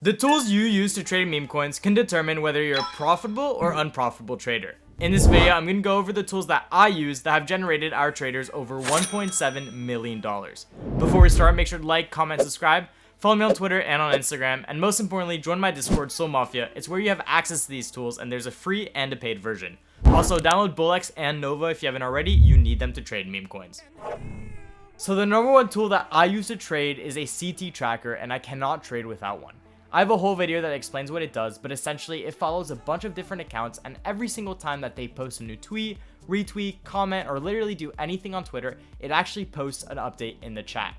The tools you use to trade meme coins can determine whether you're a profitable or unprofitable trader. In this video, I'm going to go over the tools that I use that have generated our traders over $1.7 million. Before we start, make sure to like, comment, subscribe, follow me on Twitter and on Instagram, and most importantly, join my Discord, Soul Mafia. It's where you have access to these tools, and there's a free and a paid version. Also, download BullX and Nova if you haven't already. You need them to trade meme coins. So the number one tool that I use to trade is a CT tracker, and I cannot trade without one. I have a whole video that explains what it does, but essentially it follows a bunch of different accounts, and every single time that they post a new tweet, retweet, comment, or literally do anything on Twitter, it actually posts an update in the chat.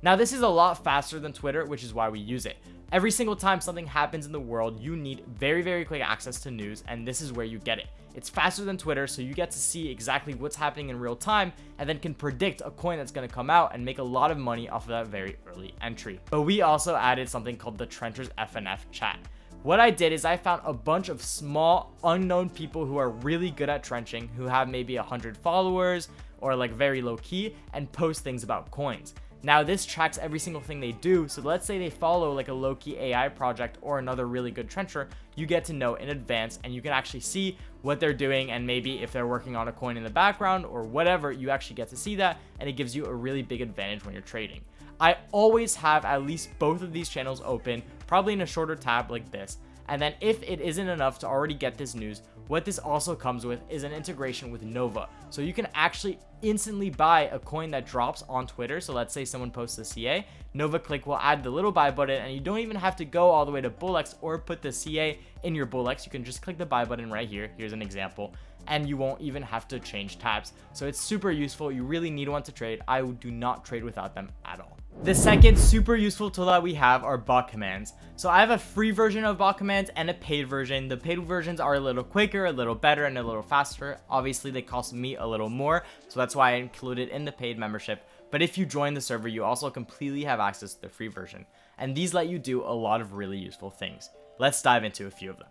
Now this is a lot faster than Twitter, which is why we use it. Every single time something happens in the world, you need very quick access to news, and this is where you get it. It's faster than Twitter, so you get to see exactly what's happening in real time and then can predict a coin that's going to come out and make a lot of money off of that very early entry. But we also added something called the Trencher's FNF chat. What I did is I found a bunch of small unknown people who are really good at trenching, who have maybe 100 followers or like very low key, and post things about coins. Now this tracks every single thing they do, so let's say they follow like a low-key AI project or another really good trencher, you get to know in advance and you can actually see what they're doing, and maybe if they're working on a coin in the background or whatever, you actually get to see that, and it gives you a really big advantage when you're trading. I always have at least both of these channels open, probably in a shorter tab like this. And then if it isn't enough to already get this news, what this also comes with is an integration with Nova. So you can actually instantly buy a coin that drops on Twitter. So let's say someone posts a CA, Nova Click will add the little buy button, and you don't even have to go all the way to BullX or put the CA in your BullX. You can just click the buy button right here. Here's an example. And you won't even have to change tabs. So it's super useful. You really need one to trade. I do not trade without them at all. The second super useful tool that we have are bot commands. So I have a free version of bot commands and a paid version. The paid versions are a little quicker, a little better, and a little faster. Obviously they cost me a little more, so that's why I included in the paid membership. But if you join the server, you also completely have access to the free version. And these let you do a lot of really useful things. Let's dive into a few of them.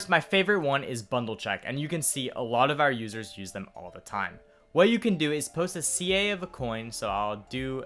My favorite one is Bundle Check, and you can see a lot of our users use them all the time. What you can do is post a CA of a coin. So I'll do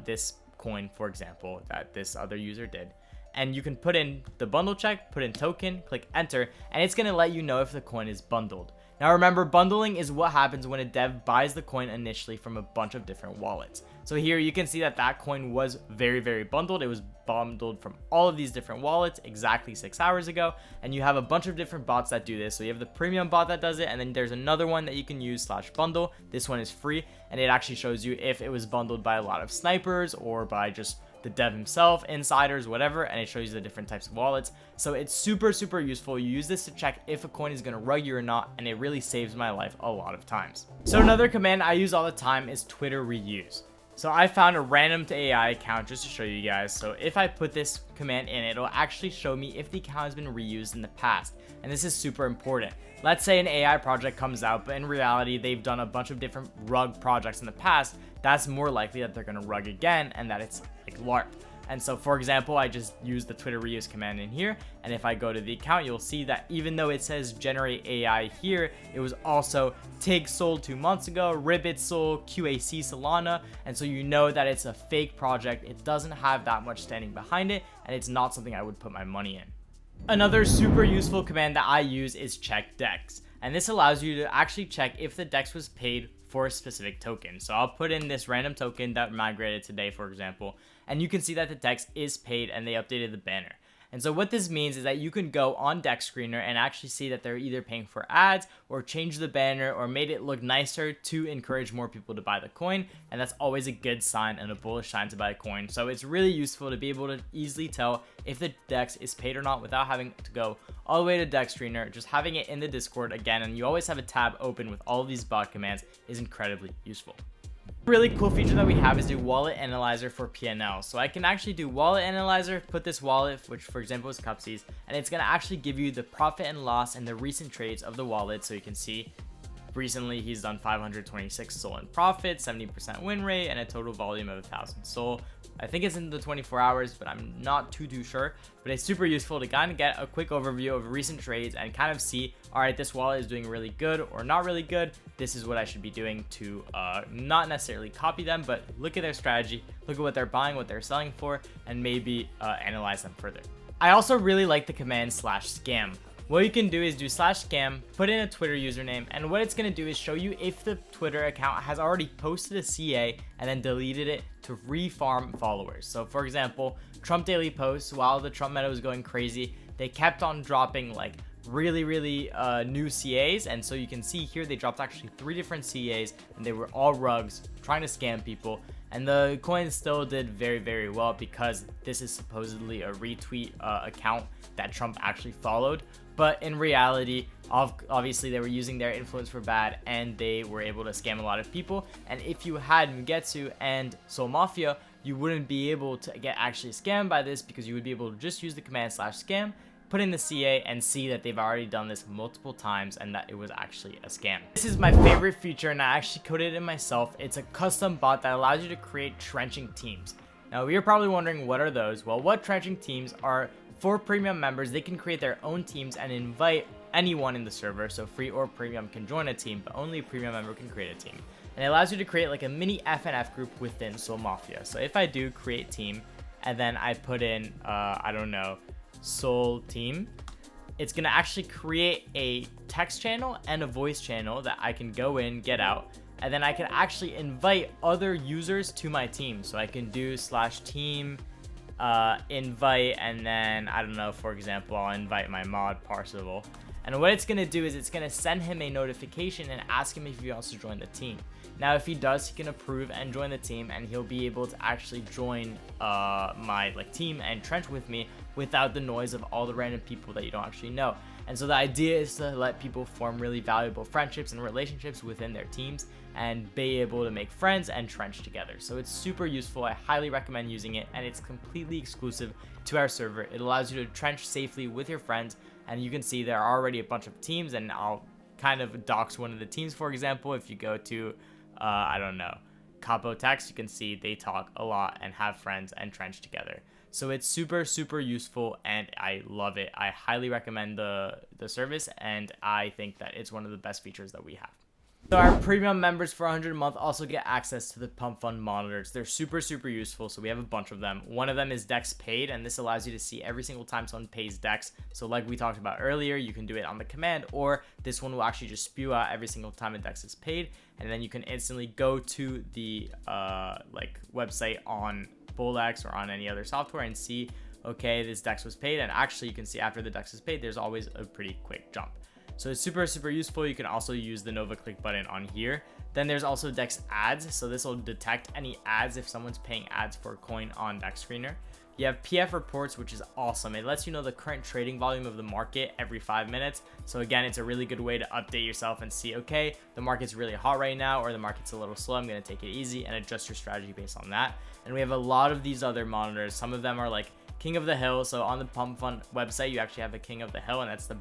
this coin, for example, that this other user did, and you can put in the bundle check, put in token, click enter, and it's going to let you know if the coin is bundled. Now remember, bundling is what happens when a dev buys the coin initially from a bunch of different wallets. So here you can see that that coin was very bundled. It was bundled from all of these different wallets exactly 6 hours ago, and you have a bunch of different bots that do this. So you have the premium bot that does it, and then there's another one that you can use /bundle. This one is free, and it actually shows you if it was bundled by a lot of snipers or by just the dev himself, insiders, whatever, and it shows you the different types of wallets. So it's super useful. You use this to check if a coin is going to rug you or not, and it really saves my life a lot of times. So another command I use all the time is Twitter reuse. So I found a random to AI account just to show you guys. So if I put this command in, it'll actually show me if the account has been reused in the past, and this is super important. Let's say an AI project comes out, but in reality they've done a bunch of different rug projects in the past. That's more likely that they're going to rug again and that it's like LARP. And so for example, I just use the Twitter reuse command in here, and if I go to the account, you'll see that even though it says generate AI here, it was also TIG sold 2 months ago, Ribbit sold, QAC Solana, and so you know that it's a fake project. It doesn't have that much standing behind it, and it's not something I would put my money in. Another super useful command that I use is check DEX, and this allows you to actually check if the DEX was paid for a specific token. So I'll put in this random token that migrated today, for example, and you can see that the DEX is paid and they updated the banner. And so what this means is that you can go on DEX Screener and actually see that they're either paying for ads or changed the banner or made it look nicer to encourage more people to buy the coin. And that's always a good sign and a bullish sign to buy a coin. So it's really useful to be able to easily tell if the DEX is paid or not without having to go all the way to DEX Screener. Just having it in the Discord again, and you always have a tab open with all of these bot commands, is incredibly useful. Really cool feature that we have is the wallet analyzer for PNL. So I can actually do wallet analyzer, put this wallet, which for example is Cupsies, and it's going to actually give you the profit and loss and the recent trades of the wallet. So you can see recently he's done 526 SOL in profit, 70% win rate, and a total volume of 1,000 SOL. I think it's in the 24 hours, but I'm not too sure. But it's super useful to kind of get a quick overview of recent trades and kind of see, all right, this wallet is doing really good or not really good. This is what I should be doing to not necessarily copy them, but look at their strategy, look at what they're buying, what they're selling for, and maybe analyze them further. I also really like the command /scam. What you can do is do /scam, put in a Twitter username, and what it's going to do is show you if the Twitter account has already posted a CA and then deleted it to refarm followers. So for example, Trump Daily Posts, while the Trump meta was going crazy, they kept on dropping like really new CAs, and so you can see here they dropped actually 3 different CAs, and they were all rugs trying to scam people. And the coin still did very well because this is supposedly a retweet account that Trump actually followed. But in reality, obviously they were using their influence for bad, and they were able to scam a lot of people. And if you had Mugetsu and Sol Mafia, you wouldn't be able to get actually scammed by this, because you would be able to just use the command /scam, put in the CA, and see that they've already done this multiple times and that it was actually a scam. This is my favorite feature, and I actually coded it myself. It's a custom bot that allows you to create trenching teams. Now you're probably wondering, what are those? Well, what trenching teams are for premium members. They can create their own teams and invite anyone in the server, so free or premium can join a team, but only a premium member can create a team. And it allows you to create like a mini FNF group within Sol Mafia. So if I do create team and then I put in I don't know, Sol team, it's gonna actually create a text channel and a voice channel that I can go in, get out, and then I can actually invite other users to my team. So I can do /team invite, and then I don't know, for example, I'll invite my mod Parsival, and what it's gonna do is it's gonna send him a notification and ask him if he wants to join the team. Now if he does, he can approve and join the team, and he'll be able to actually join my team and trench with me without the noise of all the random people that you don't actually know. And so the idea is to let people form really valuable friendships and relationships within their teams and be able to make friends and trench together. So it's super useful. I highly recommend using it, and it's completely exclusive to our server. It allows you to trench safely with your friends, and you can see there are already a bunch of teams, and I'll kind of dox one of the teams. For example, if you go to I don't know, Capo Text, you can see they talk a lot and have friends and trench together. So it's super useful, and I love it. I highly recommend the service, and I think that it's one of the best features that we have. So our premium members for 100 a month also get access to the Pump.Fun Monitors. They're super useful, so we have a bunch of them. One of them is DEX Paid, and this allows you to see every single time someone pays DEX. So like we talked about earlier, you can do it on the command, or this one will actually just spew out every single time a DEX is paid, and then you can instantly go to the website on BullX or on any other software and see, okay, this DEX was paid, and actually you can see after the DEX is paid, there's always a pretty quick jump. So it's super useful. You can also use the Nova click button on here. Then there's also DEX ads. So this will detect any ads if someone's paying ads for a coin on DEX Screener. You have PF reports, which is awesome. It lets you know the current trading volume of the market every 5 minutes. So again, it's a really good way to update yourself and see, okay, the market's really hot right now, or the market's a little slow. I'm going to take it easy and adjust your strategy based on that. And we have a lot of these other monitors. Some of them are like King of the Hill. So on the Pump.Fun website, you actually have a King of the Hill, and that's the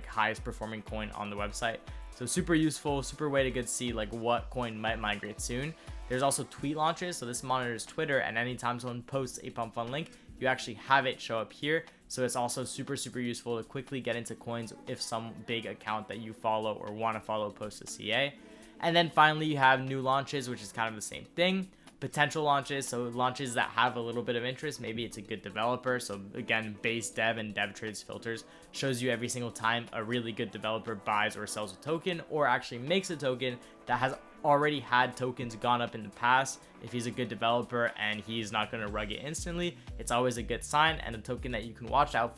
highest performing coin on the website. So super useful, super way to get to see what coin might migrate soon. There's also tweet launches. So this monitors Twitter, and anytime someone posts a Pump.Fun link, you actually have it show up here. So it's also super useful to quickly get into coins if some big account that you follow or want to follow posts a CA. And then finally, you have new launches, which is kind of the same thing. Potential launches, so launches that have a little bit of interest. Maybe it's a good developer. So again, base dev and dev trades filters shows you every single time a really good developer buys or sells a token, or actually makes a token that has already had tokens gone up in the past. If he's a good developer and he's not going to rug it instantly, it's always a good sign, and a token that you can look out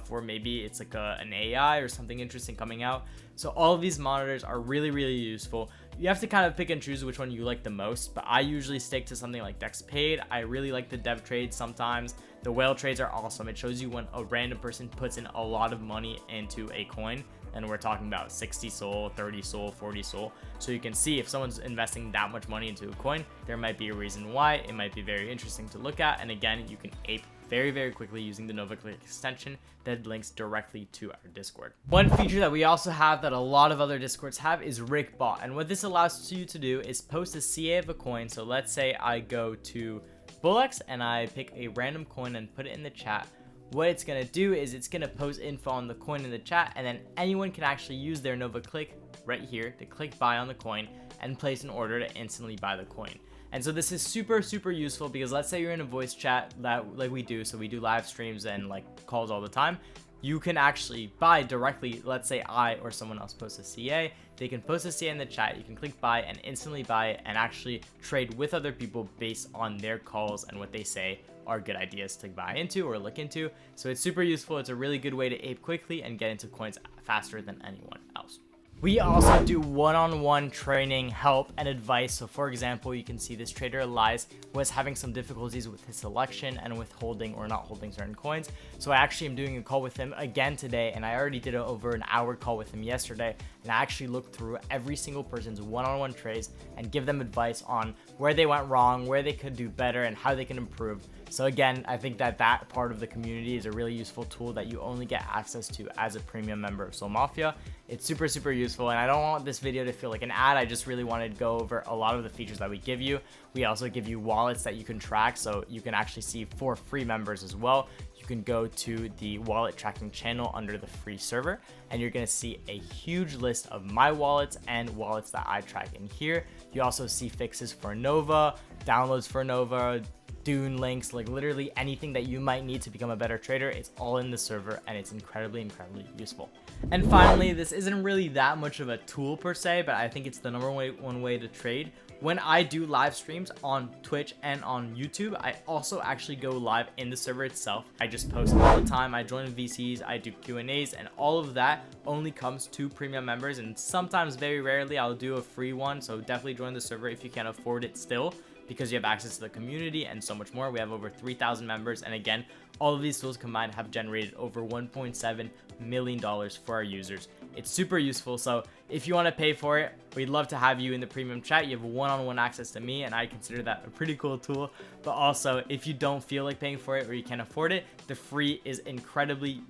for. Maybe it's like an AI or something interesting coming out. So all of these monitors are really useful. You have to kind of pick and choose which one you like the most, but I usually stick to something like DEX Paid. I really like the dev trades sometimes. The whale trades are awesome. It shows you when a random person puts in a lot of money into a coin, and we're talking about 60 Sol, 30 Sol, 40 Sol. So you can see if someone's investing that much money into a coin, there might be a reason why. It might be very interesting to look at, and again, you can ape very quickly using the NovaClick extension that links directly to our Discord. One feature that we also have that a lot of other Discords have is Rig Bot, and what this allows you to do is post a CA of a coin. So let's say I go to BullX and I pick a random coin and put it in the chat. What it's going to do is it's going to post info on the coin in the chat, and then anyone can actually use their NovaClick right here to click buy on the coin and place an order to instantly buy the coin. And so this is super useful because let's say you're in a voice chat that like we do, so we do live streams and like calls all the time. You can actually buy directly. Let's say I or someone else posts a CA, they can post a CA in the chat. You can click buy and instantly buy it and actually trade with other people based on their calls and what they say are good ideas to buy into or look into. So it's super useful. It's a really good way to ape quickly and get into coins faster than anyone else. We also do one-on-one training, help, and advice. So for example, you can see this trader Elias was having some difficulties with his selection and with holding or not holding certain coins. So I actually am doing a call with him again today, and I already did over an hour call with him yesterday. And I actually looked through every single person's one-on-one trades and give them advice on where they went wrong, where they could do better, and how they can improve. So again, I think that part of the community is a really useful tool that you only get access to as a premium member of Sol Mafia. It's super useful, and I don't want this video to feel like an ad. I just really wanted to go over a lot of the features that we give you. We also give you wallets that you can track, so you can actually see for free members as well. You can go to the wallet tracking channel under the free server, and you're going to see a huge list of my wallets and wallets that I track in here. You also see fixes for Nova, downloads for Nova, Dune links, like literally anything that you might need to become a better trader. It's all in the server, and it's incredibly useful. And finally, this isn't really that much of a tool per se, but I think it's the number one way to trade. When I do live streams on Twitch and on YouTube, I also actually go live in the server itself. I just post all the time. I join VCs, I do Q&As, and all of that only comes to premium members. And sometimes, very rarely, I'll do a free one. So definitely join the server if you can afford it still, because you have access to the community and so much more. We have over 3,000 members, and again, all of these tools combined have generated over $1.7 million for our users. It's super useful, so if you want to pay for it, we'd love to have you in the premium chat. You have one-on-one access to me, and I consider that a pretty cool tool. But also, if you don't feel like paying for it or you can't afford it, the free is incredibly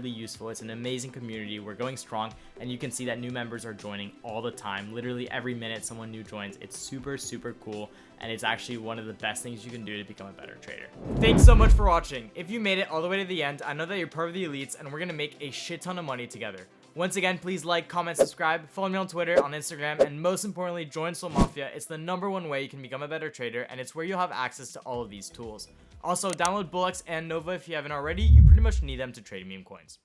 useful. It's an amazing community. We're going strong, and you can see that new members are joining all the time. Literally every minute someone new joins. It's super cool, and it's actually one of the best things you can do to become a better trader. Thanks so much for watching. If you made it all the way to the end, I know that you're part of the elites, and we're gonna make a shit ton of money together. Once again, please like, comment, subscribe, follow me on Twitter, on Instagram, and most importantly, join Sol Mafia. It's the #1 way you can become a better trader, and it's where you'll have access to all of these tools. Also, download BullX and Nova if you haven't already. You pretty much need them to trade meme coins.